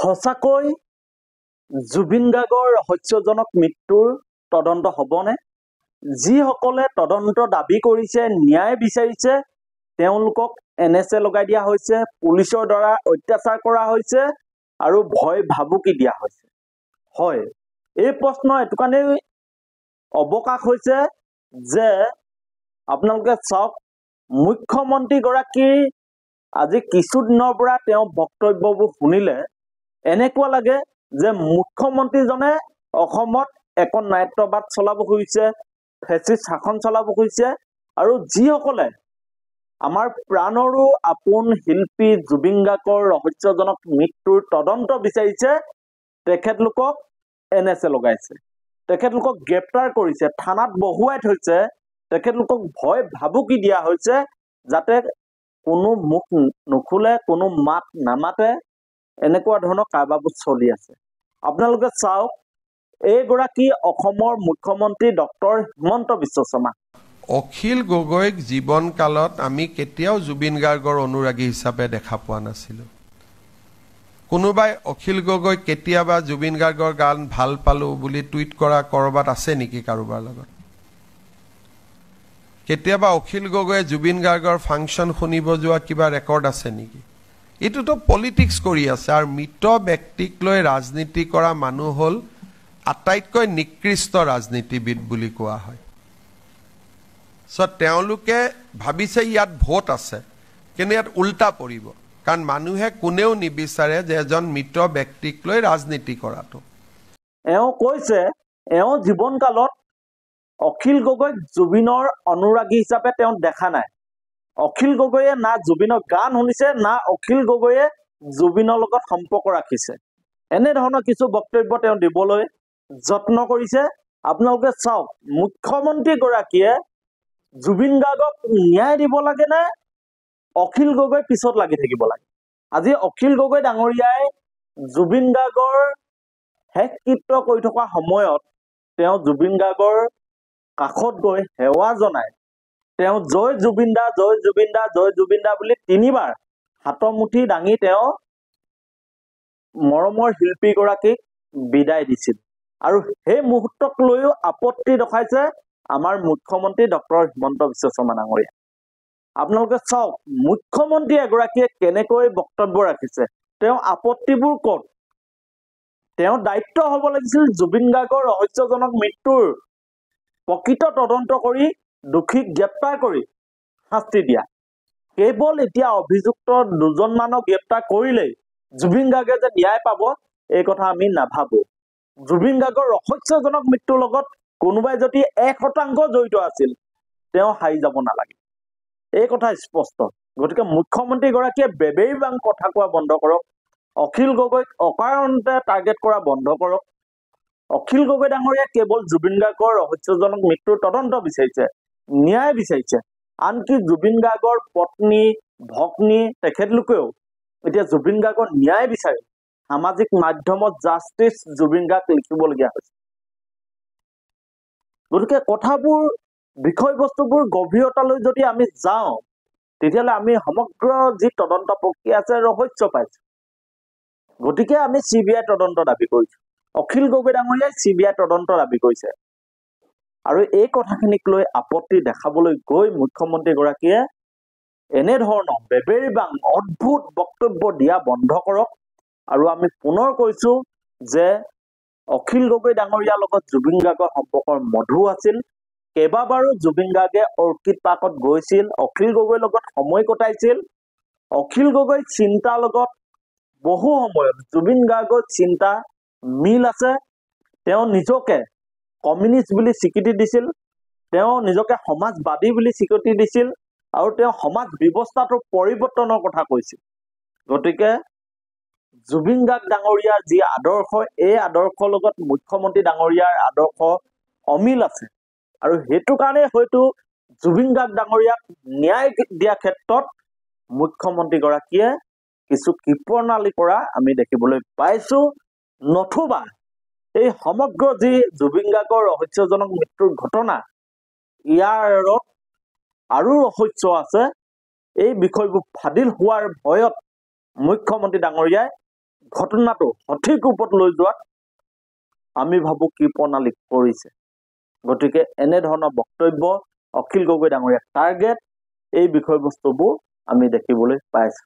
সঁচাকৈ জুবিন গাৰ্গৰ ৰহস্যজনক মৃত্যুৰ তদন্ত হ'বনে? যিসকলে তদন্ত দাবী কৰিছে, ন্যায় বিচাৰিছে, তেওঁলোকক NSA লগাই দিয়া হৈছে, পুলিচৰ দ্বাৰা অত্যাচাৰ কৰা হৈছে আৰু ভয় ভাবুকি দিয়া হৈছে। হয়, এই প্ৰশ্ন এইটো কাৰণেই অৱকাশ হৈছে যে আপোনালোকে চাওক, মুখ্যমন্ত্ৰীগৰাকীৰ আজি কিছুদিনৰ পৰা তেওঁ বক্তব্যবোৰ শুনিলে এনেকুৱা লাগে যে মুখ্যমন্ত্ৰীজনে অসমত এখন নাট্যবাদ চলাব খুজিছে, ফেচিষ্ট শাসন চলাব খুজিছে আৰু যিসকলে আমাৰ প্ৰাণৰো আপোন শিল্পী জুবিন গাৰ্গৰ ৰহস্যজনক মৃত্যুৰ তদন্ত বিচাৰিছে, তেখেতলোকক NSA লগাইছে, তেখেতলোকক গ্ৰেপ্তাৰ কৰিছে, থানাত বহুৱাই থৈছে, তেখেতলোকক ভয় ভাবুকি দিয়া হৈছে যাতে কোনো মুখ নুখুলে, কোনো মাত নামাতে, এনেকুৱা ধৰণৰ কাৰবাৰবোৰ চলি আছে। আপোনালোকে চাওক, এইগৰাকী অসমৰ মুখ্যমন্ত্ৰী ডক্টৰ হিমন্ত বিশ্ব শৰ্মা। অখিল গগৈক জীৱন কালত আমি কেতিয়াও জুবিন গাৰ্গৰ অনুৰাগী হিচাপে দেখা পোৱা নাছিলোঁ। কোনোবাই অখিল গগৈ কেতিয়াবা জুবিন গাৰ্গৰ গান ভাল পালোঁ বুলি টুইট কৰা ক'ৰবাত আছে নেকি কাৰোবাৰ লগত? কেতিয়াবা অখিল গগৈয়ে জুবিন গাৰ্গৰ ফাংচন শুনিব যোৱা কিবা ৰেকৰ্ড আছে নেকি? এইটোতো পলিটিক্স কৰি আছে। আৰু মৃত ব্যক্তিক লৈ ৰাজনীতি কৰা মানুহ হ'ল আটাইতকৈ নিকৃষ্ট ৰাজনীতিবিদ বুলি কোৱা হয়। তেওঁলোকে ভাবিছে ইয়াত ভোট আছে, কিন্তু ইয়াত উল্টা পৰিব, কাৰণ মানুহে কোনেও নিবিচাৰে যে এজন মৃত ব্যক্তিক লৈ ৰাজনীতি কৰাটো। এওঁ কৈছে এওঁ জীৱন কালত অখিল গগৈক জুবিনৰ অনুৰাগী হিচাপে তেওঁ দেখা নাই। অখিল গগৈয়ে না জুবিনৰ গান শুনিছে, না অখিল গগৈয়ে জুবিনৰ লগত সম্পৰ্ক ৰাখিছে। এনেধৰণৰ কিছু বক্তব্য তেওঁ দিবলৈ যত্ন কৰিছে। আপোনালোকে চাওক, মুখ্যমন্ত্ৰীগৰাকীয়ে জুবিন গাৰ্গক ন্যায় দিব লাগে নে অখিল গগৈ পিছত লাগি থাকিব লাগে? আজি অখিল গগৈ ডাঙৰীয়াই জুবিন গাৰ্গৰ শেষকৃত্য কৰি থকা সময়ত তেওঁ জুবিন গাৰ্গৰ কাষত গৈ সেৱা জনায়, তেওঁ জয় জুবিন দা, জয় জুবিন দা, জয় জুবিন দা বুলি 3বাৰ হাতৰ মুঠি দাঙি তেওঁ মৰমৰ শিল্পীগৰাকীক বিদায় দিছিল। আৰু সেই মুহূৰ্তক লৈও আপত্তি দেখাইছে আমাৰ মুখ্যমন্ত্ৰী ডক্টৰ হিমন্ত বিশ্ব শৰ্মা ডাঙৰীয়া। আপোনালোকে চাওক, মুখ্যমন্ত্ৰী এগৰাকীয়ে কেনেকৈ বক্তব্য ৰাখিছে, তেওঁ আপত্তিবোৰ ক'ত? তেওঁ দায়িত্ব হ'ব লাগিছিল জুবিন গাৰ্গৰ ৰহস্যজনক মৃত্যুৰ প্ৰকৃত তদন্ত কৰি দোষীক গ্ৰেপ্তাৰ কৰি শাস্তি দিয়া। কেৱল এতিয়া অভিযুক্ত 2জনমানক গ্ৰেপ্তাৰ কৰিলেই জুবিন গাৰ্গে যে ন্যায় পাব, এই কথা আমি নাভাবো। জুবিন গাৰ্গৰ ৰহস্যজনক মৃত্যুৰ লগত কোনোবাই যদি 1% জড়িত আছিল, তেওঁ হাৰি যাব নালাগে, এই কথা স্পষ্ট। গতিকে মুখ্যমন্ত্ৰীগৰাকীয়ে বেবেই বাং কথা কোৱা বন্ধ কৰক, অখিল গগৈক অকাৰণতে টাৰ্গেট কৰা বন্ধ কৰক। অখিল গগৈ ডাঙৰীয়া কেৱল জুবিন গাৰ্গৰ ৰহস্যজনক মৃত্যুৰ তদন্ত বিচাৰিছে, ন্যায় বিচাৰিছে। আনকি জুবিন গাৰ্গৰ পত্নী, ভগ্নী, তেখেতলোকেও এতিয়া জুবিন গাৰ্গৰ ন্যায় বিচাৰে সামাজিক মাধ্যমত জাষ্টিছ জুবিন গাৰ্গ লিখিবলগীয়া হৈছে। গতিকে কথাবোৰ, বিষয়বস্তুবোৰ গভীৰতালৈ যদি আমি যাওঁ, তেতিয়াহ'লে আমি সমগ্ৰ যি তদন্ত প্ৰক্ৰিয়া আছে ৰহস্য পাইছো। গতিকে আমি CBI তদন্ত দাবী কৰিছো। অখিল গগৈ ডাঙৰীয়াই CBI তদন্ত দাবী কৰিছে। আৰু এই কথাখিনিক লৈ আপত্তি দেখাবলৈ গৈ মুখ্যমন্ত্ৰীগৰাকীয়ে এনেধৰণৰ বেবেৰ বাং অদ্ভুত বক্তব্য দিয়া বন্ধ কৰক। আৰু আমি পুনৰ কৈছো যে অখিল গগৈ ডাঙৰীয়াৰ লগত জুবিন গাৰ্গৰ সম্পৰ্কৰ মধুৰ আছিল। কেইবাবাৰো জুবিন গাৰ্গে অৰ্কিড পাৰ্কত গৈছিল, অখিল গগৈৰ লগত সময় কটাইছিল। অখিল গগৈৰ চিন্তাৰ লগত বহু সময়ত জুবিন গাৰ্গৰ চিন্তা মিল আছে। তেওঁ নিজকে কমিউনিষ্ট বুলি স্বীকৃতি দিছিল, তেওঁ নিজকে সমাজবাদী বুলি স্বীকৃতি দিছিল, আৰু তেওঁ সমাজ ব্যৱস্থাটোৰ পৰিৱৰ্তনৰ কথা কৈছিল। গতিকে জুবিন গাৰ্গ ডাঙৰীয়াৰ যি আদৰ্শ, এই আদৰ্শৰ লগত মুখ্যমন্ত্ৰী ডাঙৰীয়াৰ আদৰ্শ অমিল আছে। আৰু সেইটো কাৰণে হয়তো জুবিন গাৰ্গ ডাঙৰীয়াক ন্যায় দিয়া ক্ষেত্ৰত মুখ্যমন্ত্ৰীগৰাকীয়ে কিছু কৃপণালি কৰা আমি দেখিবলৈ পাইছো। নথবা এই সমগ্ৰ যি জুবিন গাৰ্গৰ ৰহস্যজনক মৃত্যুৰ ঘটনা, ইয়াৰ আৰু ৰহস্য আছে। এই বিষয়বোৰ ফাদিল হোৱাৰ ভয়ত মুখ্যমন্ত্ৰী ডাঙৰীয়াই ঘটনাটো সঠিক ৰূপত লৈ যোৱাত আমি ভাবো কি প্ৰণালী কৰিছে। গতিকে এনেধৰণৰ বক্তব্য অখিল গগৈ ডাঙৰীয়া টাৰ্গেট এই বিষয়বস্তুবোৰ আমি দেখিবলৈ পাইছো।